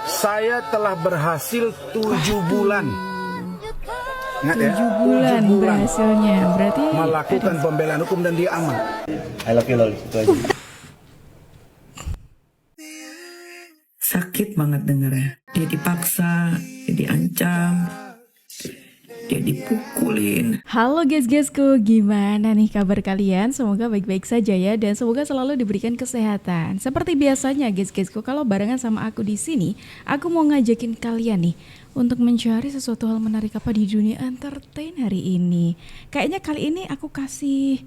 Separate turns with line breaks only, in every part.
Saya telah berhasil 7 bulan. Ingat ya,
7 bulan berhasilnya. Berarti
melakukan pembelaan hukum dan dia aman.
I love you Loli, itu aja.
Sakit banget dengarnya. Dia dipaksa, dia diancam, dia dipukulin.
halo guys-guysku, gimana nih kabar kalian? Semoga baik-baik saja ya, dan semoga selalu diberikan kesehatan. Seperti biasanya guys-guysku, kalau barengan sama aku di sini, aku mau ngajakin kalian nih untuk mencari sesuatu hal menarik apa di dunia entertain hari ini. Kayaknya kali ini aku kasih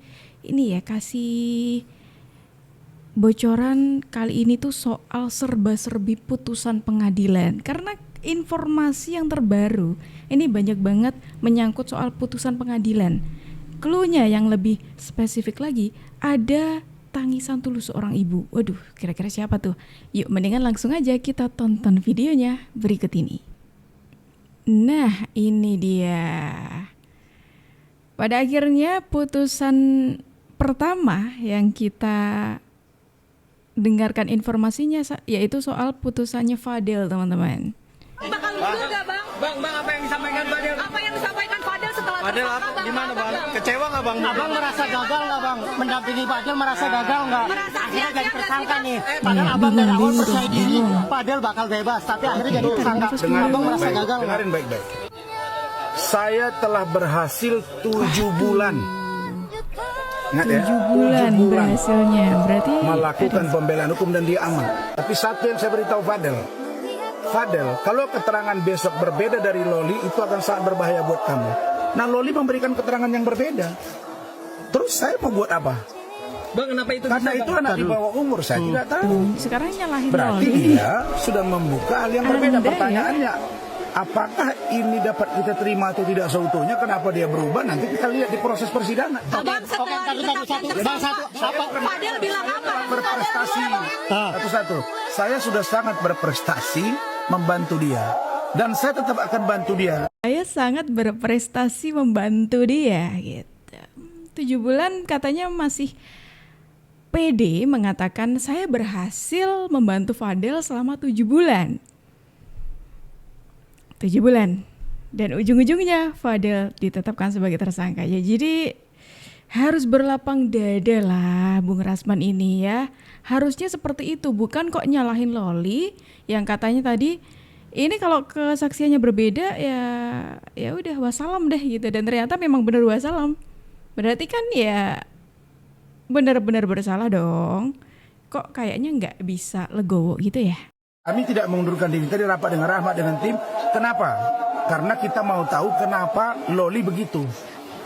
bocoran kali ini tuh soal serba-serbi putusan pengadilan. Karena informasi yang terbaru ini banyak banget menyangkut soal putusan pengadilan. Cluenya yang lebih spesifik lagi, ada tangisan tulus seorang ibu. Waduh, kira-kira siapa tuh? Yuk mendingan langsung aja kita tonton videonya berikut ini. Nah, ini dia. Pada akhirnya putusan pertama yang kita dengarkan informasinya yaitu soal putusannya Fadel, teman-teman.
Bakal lucu gak bang?
Bang, apa yang disampaikan Fadel?
Apa yang disampaikan Fadel setelah
Fadel
tersangka,
apa? Gimana bang? Kecewa nggak bang?
Abang merasa gagal nggak bang? Mendampingi Fadel merasa gagal nggak? Akhirnya jadi tersangka nih. Padahal abang dari awal percaya diri Fadel bakal bebas, tapi akhirnya jadi tersangka. Abang merasa gagal nggak?
Dengarin baik-baik. Saya telah berhasil 7 bulan. Ingat ya,
7 bulan berhasilnya. Berarti
melakukan pembelaan hukum dan dia aman. Tapi satu yang saya beritahu Fadel, kalau keterangan besok berbeda dari Loli, itu akan sangat berbahaya buat kamu. Nah, Loli memberikan keterangan yang berbeda. Terus saya mau buat apa?
Bang, kenapa itu?
Karena itu anak di bawah umur, saya tidak tahu.
sekarang nyalahin
Berarti
Loli.
dia sudah membuka hal yang berbeda.
Anda,
Pertanyaannya, apakah ini dapat kita terima atau tidak seutuhnya? Kenapa dia berubah? Nanti kita lihat di proses persidangan.
Abang setelah ditetapkan tersangka, Fadel bilang apa?
Berprestasi. Satu-satu. Saya sudah sangat berprestasi membantu dia. Dan saya tetap akan bantu dia.
Saya sangat berprestasi membantu dia gitu. 7 bulan katanya masih pede mengatakan saya berhasil membantu Fadel selama 7 bulan. 7 bulan. Dan ujung-ujungnya Fadel ditetapkan sebagai tersangka. Ya, jadi harus berlapang dada lah Bung Rasman ini ya. Harusnya seperti itu, bukan kok nyalahin Loli yang katanya tadi ini kalau kesaksiannya berbeda ya udah wassalam deh gitu, dan ternyata memang benar wassalam. Berarti kan ya benar-benar bersalah dong. Kok kayaknya nggak bisa legowo gitu ya.
Kami tidak mengundurkan diri. Tadi rapat dengan Rahmat dengan tim. Kenapa? Karena kita mau tahu kenapa Loli begitu.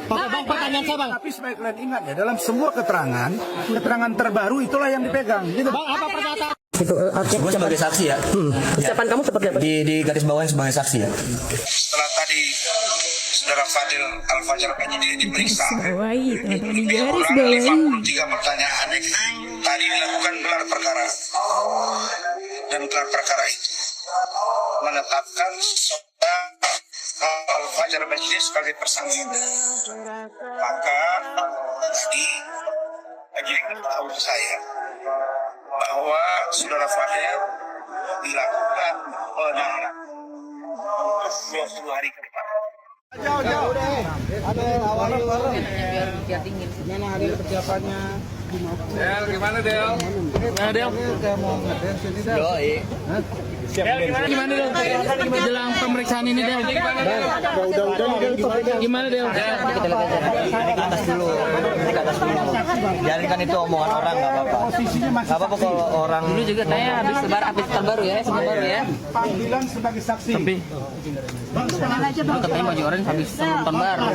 Oke bang, pertanyaan saya bang.
Tapi supaya kalian ingat ya, dalam semua keterangan terbaru itulah yang dipegang. Gitu.
Bang, apa pernyataan?
Gue sebagai saksi ya.
Persiapan kamu seperti apa?
Di garis bawahnya sebagai saksi ya.
Setelah tadi Saudara Fadil Al-Fajar penyidik diperiksa,
Bawahi, teman-teman, di garis
diulang
bawahi.
53 pertanyaan. Tadi dilakukan gelar perkara. Dan gelar perkara itu menetapkan Saudara Al-Fajar penyidik sebagai tersangka. Maka tadi lagi tahu saya bahwa Saudara Fadil dilakukan penahanan 20 hari ke depan.
Jauh deh. Ada awal bareng. Biar dingin. Gimana hari persiapannya?
Del, gimana Del? Gimana Del?
Kayak mau ngedance ini Del.
Yoi.
Gimana Del? Jelang pemeriksaan ini Del? Gimana Del?
Kita lihat aja. Naik ke atas dulu. Biarin kan itu omongan orang, nggak apa-apa. Nggak apa-apa kalau orang.
Dulu juga saya habis terbaru ya, terbaru ya.
Panggilan sebagai saksi.
Katanya baju orange habis nonton baru.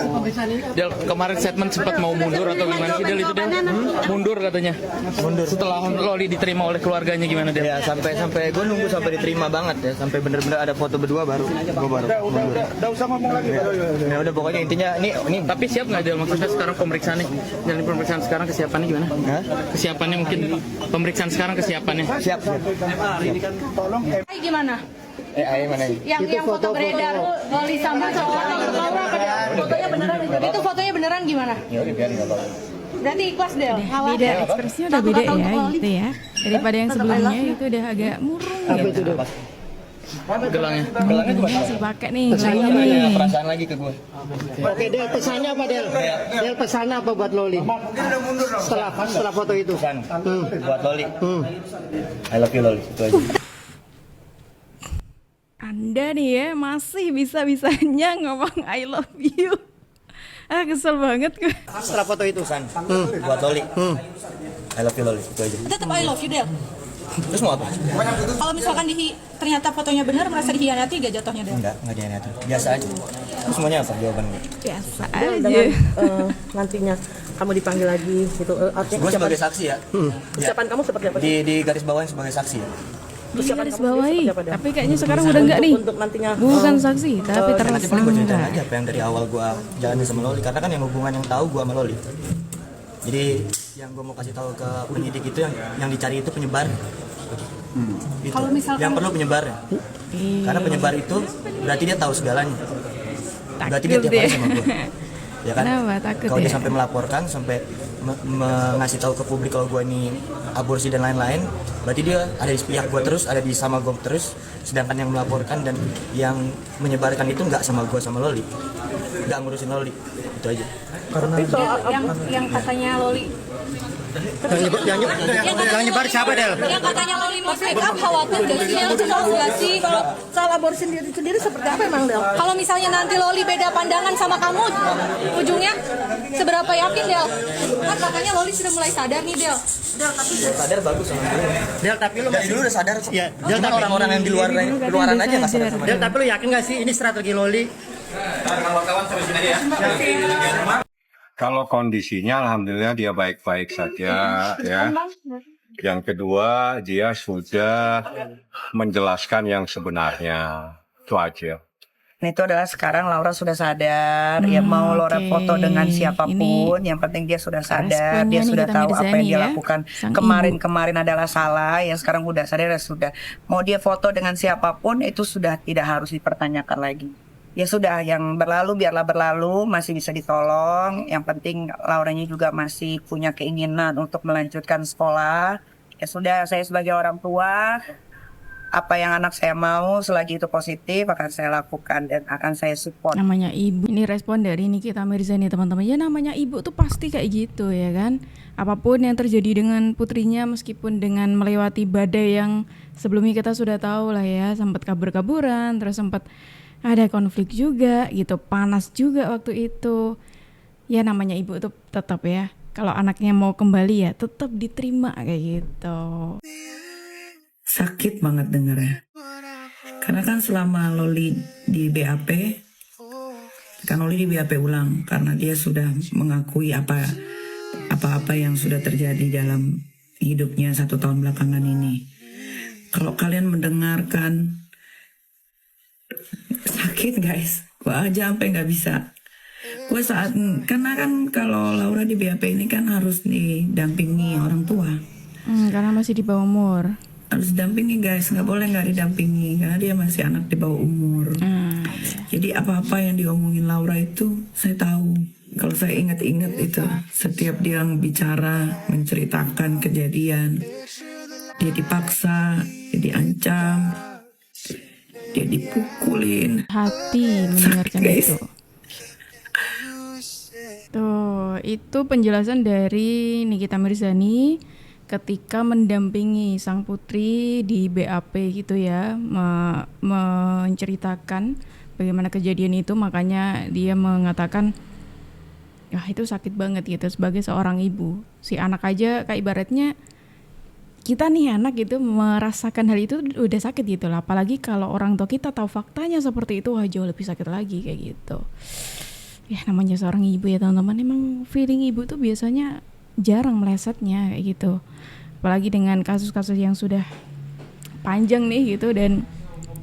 Del, kemarin statement sempat mau mundur atau gimana sih Del itu Del? Mundur katanya. Mundur. Setelah Loli diterima oleh keluarganya gimana Del?
Ya sampai gue nunggu sampai diterima banget ya, sampai bener-bener ada foto berdua baru gue baru.
Udah usah ngomong lagi.
Ya udah pokoknya intinya ini
Tapi siap nggak Del? Maksudnya sekarang pemeriksaannya? Dan pemeriksaan sekarang kesiapannya gimana? Kesiapannya mungkin pemeriksaan sekarang kesiapannya?
siap.
Hai gimana?
Mana ini?
Yang foto beredar Loli sama cowok fotonya beneran itu fotonya beneran gimana?
Ya udah biarin nggak apa-apa.
Berarti ikhlas Del.
Beda, ekspresinya udah beda ya gitu ya. Daripada yang sebelumnya itu udah agak murung gitu.
gelangnya.
Gelangnya cuma
Masih pakai nih
Saya
gelangnya nih.
perasaan lagi ke gue.
Oke, Del, pesannya apa, Del? Del, pesannya apa buat Loli? Setelah foto itu.
Pesan buat Loli. I love you Loli, itu aja.
Anda nih ya masih bisa-bisanya ngomong I love you. Kesel banget gue.
Setelah foto itu.
Pesan buat Loli. I love you Loli, itu aja.
Tetap I love you, Del.
Terus mau apa?
Kalau misalkan ternyata fotonya benar, merasa dihianati gak jatuhnya, Del?
Enggak dihianati. Biasa aja. Terus semuanya apa jawaban gue?
Biasa
Del,
aja.
dengan nantinya kamu dipanggil lagi gitu, artinya
Gue sebagai saksi ya.
persiapan kamu seperti apa?
Di garis bawahnya sebagai saksi ya.
Garis bawahi.
seperti apa, Del?
Tapi kayaknya sekarang udah enggak nih.
Untuk nantinya
Bukan saksi, tapi
Nanti paling gue ceritain
tersangka.
aja apa yang dari awal gue jalanin sama Loli. Karena kan yang hubungan yang tahu gue sama Loli. Jadi yang gue mau kasih tahu ke penyidik itu yang dicari itu penyebar. Gitu.
Kalau misalkan-
Yang perlu penyebarnya. Karena penyebar itu berarti dia tahu segalanya. Berarti dia
Takut
tiap hari
ya.
sama gue. Ya kan?
Kenapa takut
Kalau dia
ya?
sampai melaporkan, sampai ngasih tahu ke publik kalau gue ini aborsi dan lain-lain, berarti dia ada di pihak gue terus, ada di sama gue terus. Sedangkan yang melaporkan dan yang menyebarkan itu nggak sama gue sama Loli, nggak ngurusin Loli, itu aja.
Yang katanya Loli
Yang nyebar siapa, Del?
yang katanya Loli mau speak up, khawatir gak sih, Del? Cemas gak sih?
soal aborsi sendiri seperti apa emang, Del?
Kalau misalnya nanti Loli beda pandangan sama kamu, ujungnya seberapa yakin, Del? Kan katanya Loli sudah mulai sadar nih, Del.
Sadar bagus sama gue.
Del, tapi lu
Dari dulu udah sadar kok.
Ya, Del,
Cuma
tapi-
orang-orang yang di luaran aja nggak sadar sama
Del,
dia.
tapi lu yakin gak sih ini strategi Loli?
Kalau kondisinya alhamdulillah dia baik-baik saja ya. Yang kedua dia sudah menjelaskan yang sebenarnya. Itu aja.
Itu adalah sekarang Laura sudah sadar, ya mau Laura
oke.
foto dengan siapapun,
Ini
yang penting dia sudah sadar,
responnya
dia
nih
sudah
kita
tahu apa yang
Mirzani
dia
ya,
lakukan
sang
kemarin-kemarin adalah salah, yang sekarang udah sadar ya sudah. Mau dia foto dengan siapapun itu sudah tidak harus dipertanyakan lagi. Ya sudah, yang berlalu biarlah berlalu, masih bisa ditolong. Yang penting Lauranya juga masih punya keinginan untuk melanjutkan sekolah. Ya sudah, saya sebagai orang tua, apa yang anak saya mau selagi itu positif akan saya lakukan dan akan saya support.
Namanya ibu. Ini respon dari Nikita Mirzani teman-teman. Ya namanya ibu tuh pasti kayak gitu ya kan. Apapun yang terjadi dengan putrinya, meskipun dengan melewati badai yang sebelumnya kita sudah tahu lah ya, sempat kabur-kaburan, terus sempat ada konflik juga gitu, panas juga waktu itu. Ya namanya ibu tuh tetap ya, kalau anaknya mau kembali ya tetap diterima kayak gitu.
Sakit banget dengernya. Karena kan selama Loli di BAP, kan Loli di BAP ulang karena dia sudah mengakui apa-apa yang sudah terjadi dalam hidupnya 1 tahun belakangan ini. Kalau kalian mendengarkan, sakit guys. Gue aja sampai nggak bisa. Gue karena kan kalau Laura di BAP ini kan harus didampingi orang tua.
Karena masih di bawah umur.
Harus didampingi guys, nggak boleh nggak didampingi karena dia masih anak di bawah umur. Jadi apa-apa yang diomongin Laura itu saya tahu. Kalau saya ingat-ingat itu setiap dia bicara menceritakan kejadian, dia dipaksa, dia diancam, dia dipukulin.
Hati mendengarkan
guys.
itu. Tuh, itu penjelasan dari Nikita Mirzani ketika mendampingi sang putri di BAP gitu ya, menceritakan bagaimana kejadian itu. Makanya dia mengatakan, ya itu sakit banget gitu sebagai seorang ibu. Si anak aja kayak ibaratnya kita nih anak gitu merasakan hal itu udah sakit gitu lah. Apalagi kalau orang tua kita tahu faktanya seperti itu, wah jauh lebih sakit lagi kayak gitu. Ya namanya seorang ibu ya teman-teman, emang feeling ibu tuh biasanya jarang melesetnya kayak gitu. Apalagi dengan kasus-kasus yang sudah panjang nih gitu dan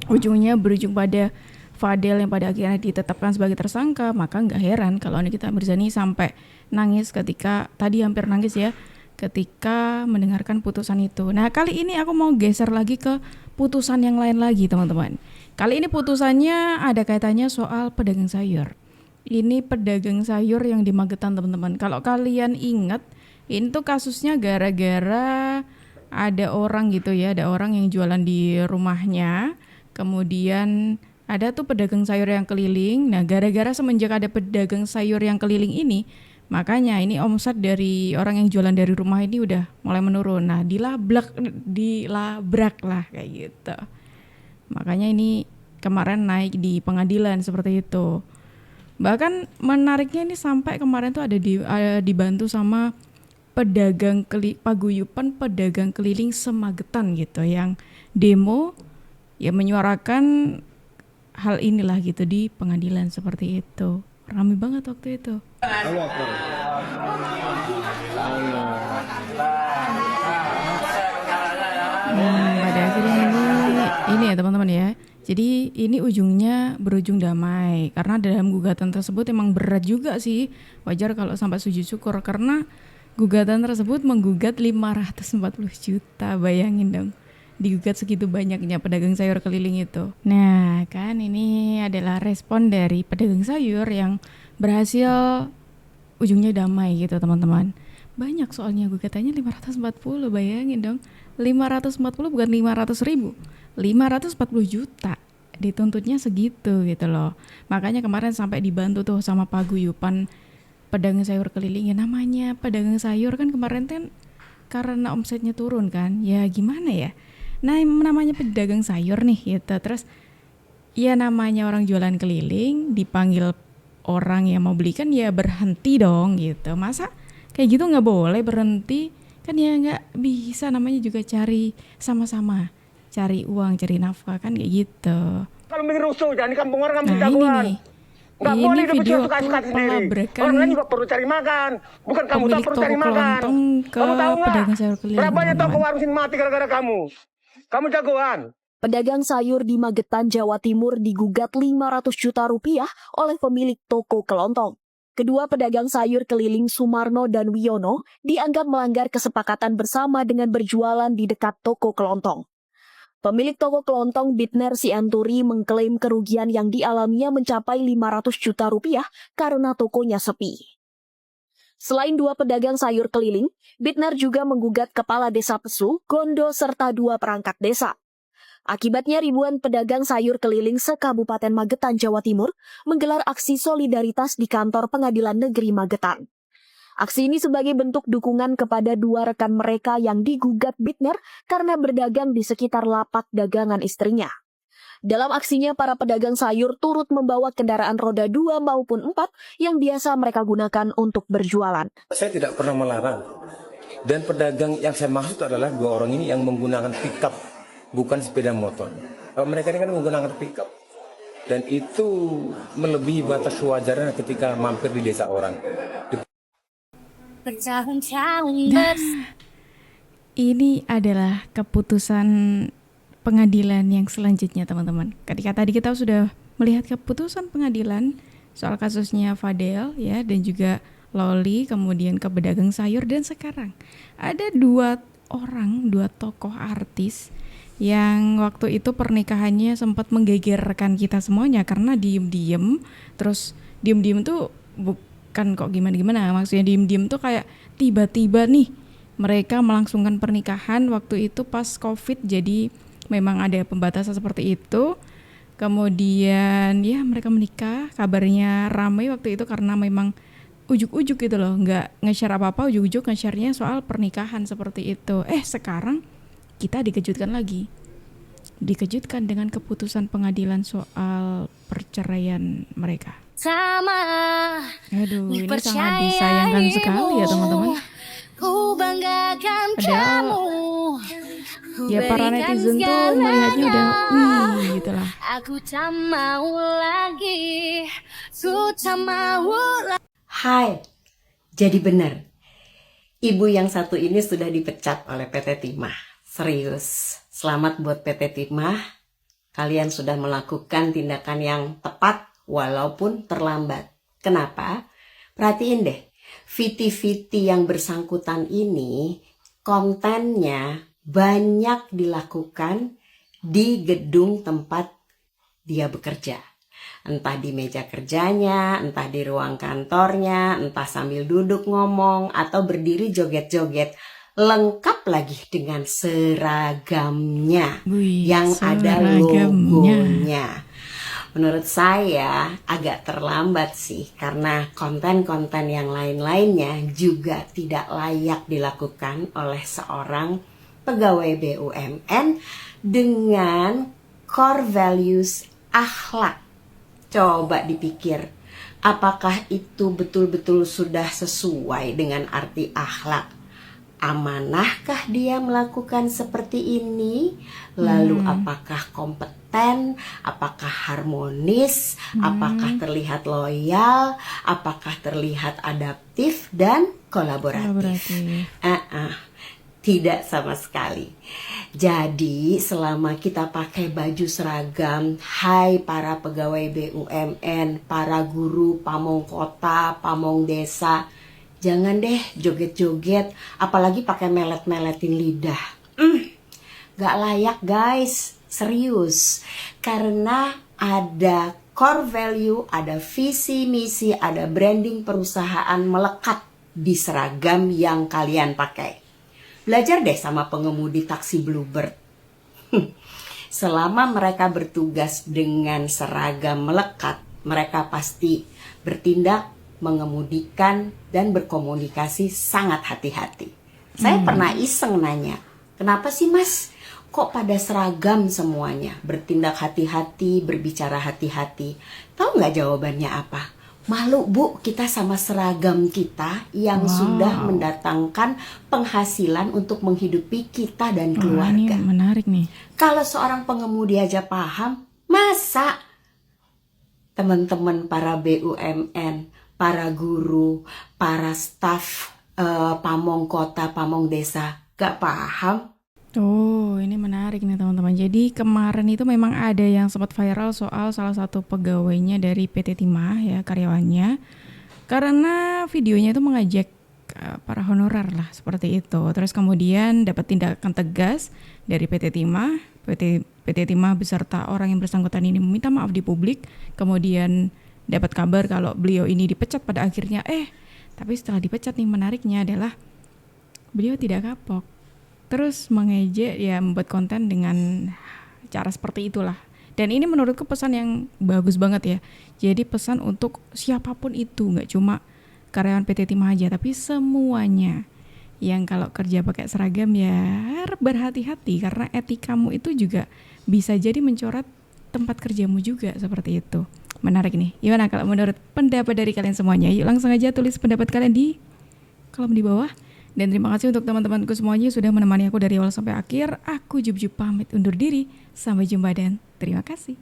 ujungnya berujung pada Fadel yang pada akhirnya ditetapkan sebagai tersangka. Maka nggak heran kalau Nikita Mirzani sampai nangis ketika tadi hampir nangis ya ketika mendengarkan putusan itu. Nah kali ini aku mau geser lagi ke putusan yang lain lagi teman-teman. Kali ini putusannya ada kaitannya soal pedagang sayur. Ini pedagang sayur yang di Magetan teman-teman. Kalau kalian ingat, ini tuh kasusnya gara-gara ada orang gitu ya, ada orang yang jualan di rumahnya, Kemudian ada tuh pedagang sayur yang keliling. Nah, gara-gara semenjak ada pedagang sayur yang keliling ini, makanya ini omset dari orang yang jualan dari rumah ini udah mulai menurun. Nah, dilabrak lah kayak gitu. Makanya ini kemarin naik di pengadilan seperti itu. Bahkan menariknya ini sampai kemarin tuh ada dibantu sama paguyupan pedagang keliling Semagetan gitu yang demo ya menyuarakan hal inilah gitu di pengadilan seperti itu. Ramai banget waktu itu. Pada akhirnya ini ya teman-teman ya. Jadi ini ujungnya berujung damai karena dalam gugatan tersebut emang berat juga sih. Wajar kalau sampai sujud syukur karena gugatan tersebut menggugat 540 juta, bayangin dong. Digugat segitu banyaknya pedagang sayur keliling itu. Nah, kan ini adalah respon dari pedagang sayur yang berhasil ujungnya damai gitu, teman-teman. Banyak soalnya gugatannya 540, bayangin dong. 540 bukan 500 ribu, 540 juta. Dituntutnya segitu gitu loh. Makanya kemarin sampai dibantu tuh sama paguyupan pedagang sayur keliling. Ya namanya pedagang sayur kan kemarin kan karena omsetnya turun kan. Ya gimana ya. Nah namanya pedagang sayur nih gitu. Terus ya namanya orang jualan keliling dipanggil orang yang mau beli kan ya berhenti dong gitu. Masa kayak gitu gak boleh berhenti? Kan ya gak bisa, namanya juga cari sama-sama. Cari uang, cari nafkah kan kayak gitu.
Kalau bikin rusuh, jangan di kampung orang kampung
Nah ini
jagoan.
nih.
Nggak
Ini
boleh
video
suka
waktu
sendiri.
pelabrakan
Orang lain juga perlu cari makan. Bukan kamu tak
pemilik
perlu
toko
cari makan.
kelontong ke
Kamu tahu nggak?
pedagang sayur keliling,
Berapa banyak toko
teman-teman.
warung sini mati gara-gara kamu? Kamu jagoan.
Pedagang sayur di Magetan, Jawa Timur digugat 500 juta rupiah oleh pemilik toko kelontong. Kedua pedagang sayur keliling Sumarno dan Wiono dianggap melanggar kesepakatan bersama dengan berjualan di dekat toko kelontong. Pemilik toko kelontong Bitner Sianturi mengklaim kerugian yang dialaminya mencapai 500 juta rupiah karena tokonya sepi. Selain dua pedagang sayur keliling, Bitner juga menggugat Kepala Desa Pesu, Gondo, serta dua perangkat desa. Akibatnya ribuan pedagang sayur keliling se-Kabupaten Magetan, Jawa Timur menggelar aksi solidaritas di kantor Pengadilan Negeri Magetan. Aksi ini sebagai bentuk dukungan kepada dua rekan mereka yang digugat Bitner karena berdagang di sekitar lapak dagangan istrinya. Dalam aksinya, para pedagang sayur turut membawa kendaraan roda 2 maupun 4 yang biasa mereka gunakan untuk berjualan.
Saya tidak pernah melarang. Dan pedagang yang saya maksud adalah dua orang ini yang menggunakan pickup, bukan sepeda motor. Mereka ini kan menggunakan pickup. Dan itu melebihi batas wajarnya ketika mampir di desa orang.
Nah, ini adalah keputusan pengadilan yang selanjutnya, teman-teman. Ketika tadi kita sudah melihat keputusan pengadilan soal kasusnya Fadel ya dan juga Loli, kemudian ke pedagang sayur, dan sekarang ada dua tokoh artis yang waktu itu pernikahannya sempat menggegerkan kita semuanya karena diem-diem tuh bukan kok gimana-gimana, maksudnya diem-diem tuh kayak tiba-tiba nih mereka melangsungkan pernikahan waktu itu pas COVID, jadi memang ada pembatasan seperti itu. Kemudian ya mereka menikah, kabarnya ramai waktu itu karena memang ujuk-ujuk gitu loh, nggak nge-share apa-apa, ujuk-ujuk nge-share-nya soal pernikahan seperti itu. Sekarang kita dikejutkan dengan keputusan pengadilan soal perceraian mereka. Aduh, ini sangat disayangkan sekali ya teman-teman. Padahal ya para netizen tuh melihatnya udah gitu lah.
Hai, jadi benar. Ibu yang satu ini sudah dipecat oleh PT Timah. Serius, selamat buat PT Timah. Kalian sudah melakukan tindakan yang tepat walaupun terlambat. Kenapa? Perhatiin deh, VT-VT yang bersangkutan ini kontennya banyak dilakukan di gedung tempat dia bekerja. Entah di meja kerjanya, entah di ruang kantornya, entah sambil duduk ngomong, atau berdiri joget-joget. lengkap lagi dengan seragamnya
Wih,
yang ada
seragamnya.
logonya. Menurut saya agak terlambat sih, karena konten-konten yang lain-lainnya juga tidak layak dilakukan oleh seorang pegawai BUMN dengan core values akhlak. Coba dipikir, apakah itu betul-betul sudah sesuai dengan arti akhlak? Amanahkah dia melakukan seperti ini? Lalu apakah kompeten? Apakah harmonis? Apakah terlihat loyal? Apakah terlihat adaptif dan kolaboratif? Tidak sama sekali. Jadi selama kita pakai baju seragam, hai para pegawai BUMN, para guru, pamong kota, pamong desa, jangan deh joget-joget, apalagi pakai melet-meletin lidah. Gak layak guys, serius. Karena ada core value, ada visi misi, ada branding perusahaan melekat di seragam yang kalian pakai. Belajar deh sama pengemudi taksi Bluebird. Selama mereka bertugas dengan seragam melekat, mereka pasti bertindak, mengemudikan, dan berkomunikasi sangat hati-hati. Saya pernah iseng nanya, kenapa sih mas, kok pada seragam semuanya? Bertindak hati-hati, berbicara hati-hati. Tahu nggak jawabannya apa? Malu bu, kita sama seragam kita yang sudah mendatangkan penghasilan untuk menghidupi kita dan keluarga.
Ini menarik nih.
Kalau seorang pengemudi aja paham, masa teman-teman para BUMN, para guru, para staf pamong kota, pamong desa gak paham?
Oh, ini menarik nih teman-teman. Jadi kemarin itu memang ada yang sempat viral soal salah satu pegawainya dari PT Timah ya, karyawannya. Karena videonya itu mengajak para honorer lah seperti itu. Terus kemudian dapat tindakan tegas dari PT Timah. PT Timah beserta orang yang bersangkutan ini meminta maaf di publik. Kemudian dapat kabar kalau beliau ini dipecat pada akhirnya. Tapi setelah dipecat nih, menariknya adalah beliau tidak kapok. Terus mengejek ya, membuat konten dengan cara seperti itulah. Dan ini menurutku pesan yang bagus banget ya. Jadi pesan untuk siapapun itu, nggak cuma karyawan PT Timah aja, tapi semuanya yang kalau kerja pakai seragam ya berhati-hati, karena etikamu itu juga bisa jadi mencoret tempat kerjamu juga seperti itu. Menarik nih. Gimana kalau menurut pendapat dari kalian semuanya? Yuk langsung aja tulis pendapat kalian di kolom di bawah. Dan terima kasih untuk teman-temanku semuanya sudah menemani aku dari awal sampai akhir. Aku Jub pamit undur diri. Sampai jumpa dan terima kasih.